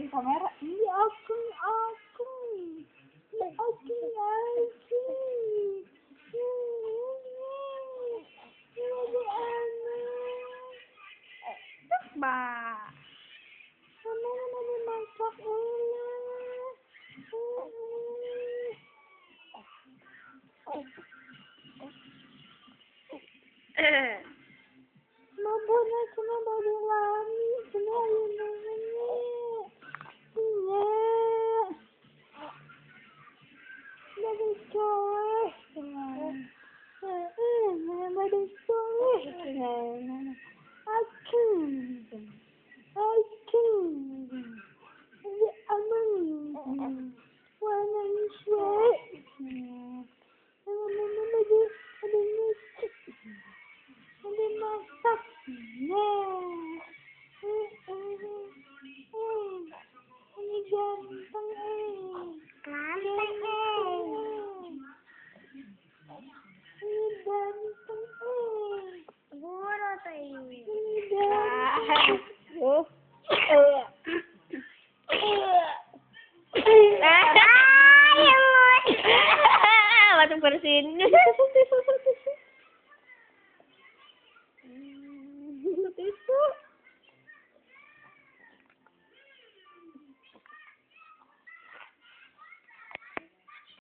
Pakai kamera. Ini aku. Ini aku. Ba. Mama mau masak ulang. Mabuna cuma baru lami, cuma ayun namanya. Iya. Baru cowok. Baru cowok. Aku. Ini aman. Warna hijau. Ada masak. Ini ganteng. Ini ganteng. Gura tayo. Ini ganteng. Ay, amor. Ba't ang parsin?